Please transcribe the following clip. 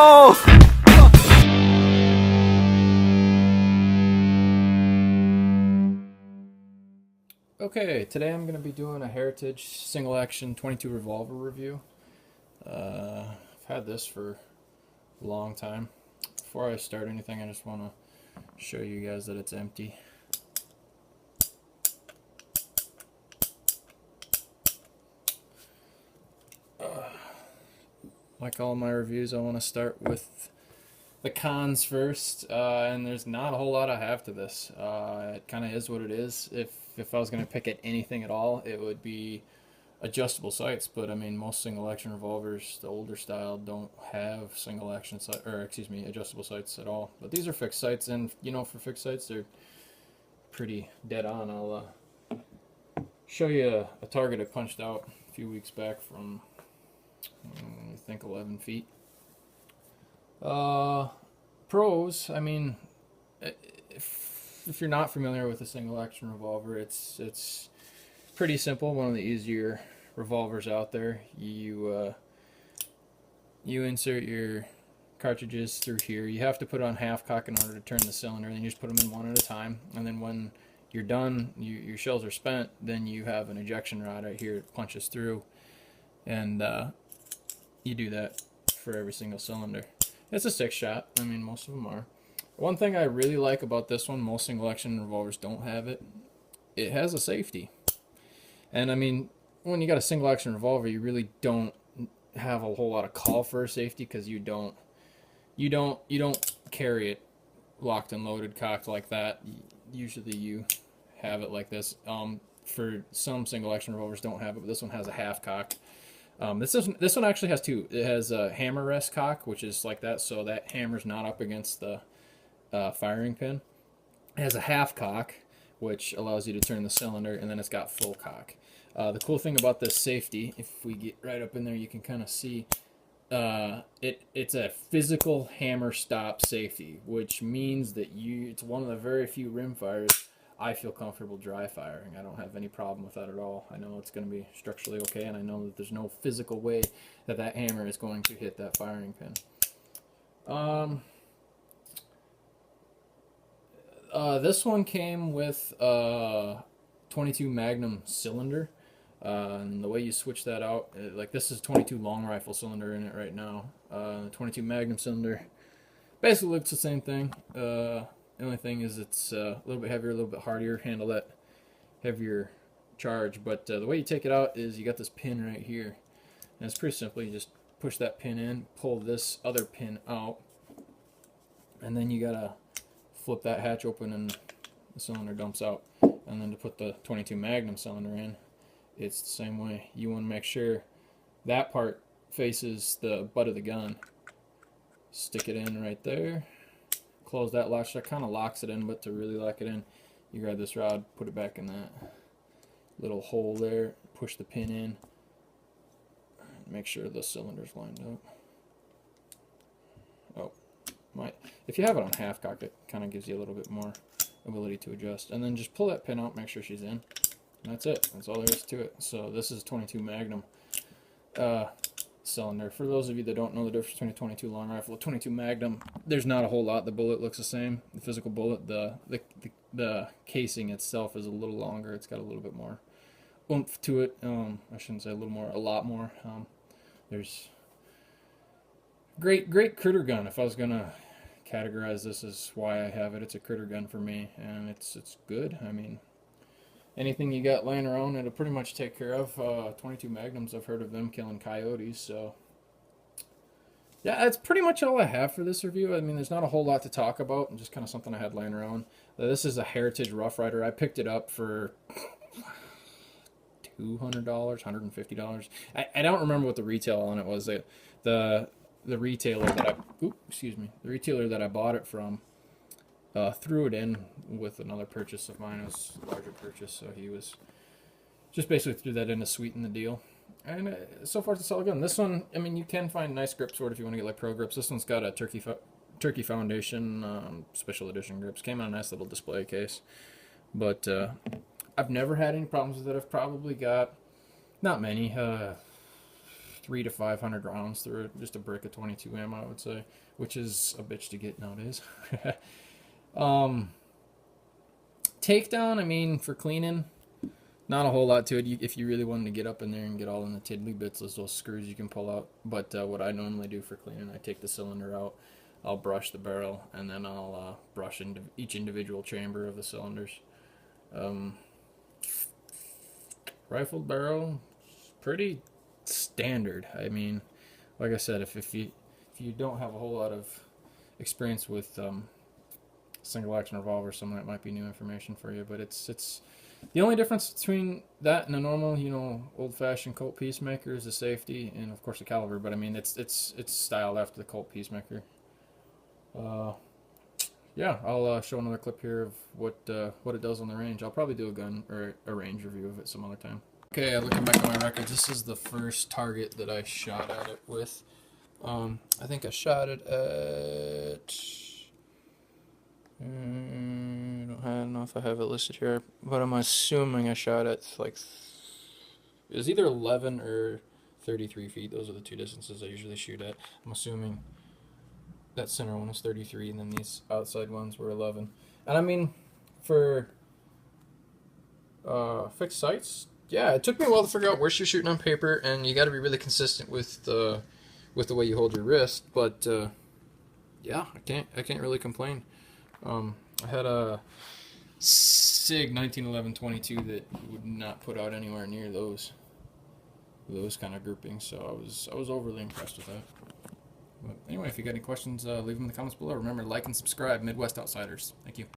Oh! Okay, today I'm going to be doing a Heritage single action 22 revolver review. I've had this for a long time. Before I start anything, I just want to show you guys that it's empty. Like all my reviews, I want to start with the cons first, and there's not a whole lot I have to this. It kind of is what it is. If I was going to pick at anything at all, it would be adjustable sights. But I mean, most single action revolvers, the older style, don't have single action adjustable sights at all. But these are fixed sights, and you know, for fixed sights, they're pretty dead on. I'll show you a target I punched out a few weeks back from I think 11 feet. Pros, I mean, if you're not familiar with a single action revolver, it's pretty simple. One of the easier revolvers out there. You insert your cartridges through here. You have to put it on half cock in order to turn the cylinder. Then you just put them in one at a time. And then when you're done, your shells are spent, then you have an ejection rod right here that punches through. And you do that for every single cylinder. It's a 6-shot. I mean, most of them are. One thing I really like about this one, most single action revolvers don't have it. It has a safety. And I mean, when you got a single action revolver, you really don't have a whole lot of call for a safety because you don't carry it locked and loaded, cocked like that. Usually you have it like this. For some single action revolvers don't have it, but this one has a half cock. This one actually has two. It has a hammer rest cock, which is like that, so that hammer's not up against the firing pin. It has a half cock, which allows you to turn the cylinder, and then it's got full cock. The cool thing about this safety, if we get right up in there, you can kind of see it's a physical hammer stop safety, which means that it's one of the very few rimfires I feel comfortable dry firing. I don't have any problem with that at all. I know it's going to be structurally okay, and I know that there's no physical way that hammer is going to hit that firing pin. This one came with a 22 Magnum cylinder, and the way you switch that out, like this is 22 long rifle cylinder in it right now. 22 Magnum cylinder basically looks the same thing. The only thing is it's a little bit heavier, a little bit hardier, handle that heavier charge. But the way you take it out is you got this pin right here. And it's pretty simple. You just push that pin in, pull this other pin out, and then you got to flip that hatch open and the cylinder dumps out. And then to put the 22 Magnum cylinder in, it's the same way. You want to make sure that part faces the butt of the gun. Stick it in right there. Close that latch. That kind of locks it in, but to really lock it in, you grab this rod, put it back in that little hole there, push the pin in, make sure the cylinder's lined up. If you have it on half cock, it kind of gives you a little bit more ability to adjust. And then just pull that pin out, make sure she's in. And that's it. That's all there is to it. So this is 22 Magnum cylinder. For those of you that don't know the difference between a 22 long rifle and a 22 Magnum, there's not a whole lot. The bullet looks the same. The physical bullet, the casing itself is a little longer. It's got a little bit more oomph to it. I shouldn't say a lot more. There's great critter gun. If I was gonna categorize this as why I have it, it's a critter gun for me, and it's good. I mean, anything you got laying around, it'll pretty much take care of. 22 Magnums, I've heard of them killing coyotes, so yeah, that's pretty much all I have for this review. I mean, there's not a whole lot to talk about, and just kind of something I had laying around. This is a Heritage Rough Rider. I picked it up for $200, $150. I don't remember what the retail on it was. The retailer that I bought it from threw it in with another purchase of mine. It was a larger purchase, so he was just basically threw that in to sweeten the deal. And so far, it's all good. This one, I mean, you can find nice grips for it if you want to get like pro grips. This one's got a Turkey Foundation special edition grips. Came in a nice little display case. But I've never had any problems with it. I've probably got, not many, 3 3 to 500 rounds through it, just a brick of 22 ammo, I would say, which is a bitch to get nowadays. Takedown, I mean, for cleaning, not a whole lot to it. If you really wanted to get up in there and get all in the tiddly bits, there's those screws you can pull out. But what I normally do for cleaning, I take the cylinder out, I'll brush the barrel, and then I'll brush into each individual chamber of the cylinders. Rifled barrel, pretty standard. I mean, like I said, if you don't have a whole lot of experience with single action revolver, some of that might be new information for you. But it's the only difference between that and a normal, old fashioned Colt Peacemaker is the safety and of course the caliber. But I mean, it's styled after the Colt Peacemaker. Yeah, I'll show another clip here of what it does on the range. I'll probably do a gun or a range review of it some other time. Okay, looking back on my records, this is the first target that I shot at it with. I think I shot it at... I don't know if I have it listed here, but I'm assuming I shot at like... It was either 11 or 33 feet. Those are the two distances I usually shoot at. I'm assuming that center one was 33, and then these outside ones were 11. And I mean, for fixed sights, yeah, it took me a while to figure out where you're shooting on paper, and you got to be really consistent with the way you hold your wrist. But yeah, I can't really complain. I had a SIG 1911-22 that would not put out anywhere near those kind of groupings, so I was overly impressed with that. But anyway, if you got any questions, leave them in the comments below. Remember to like and subscribe, Midwest Outsiders. Thank you.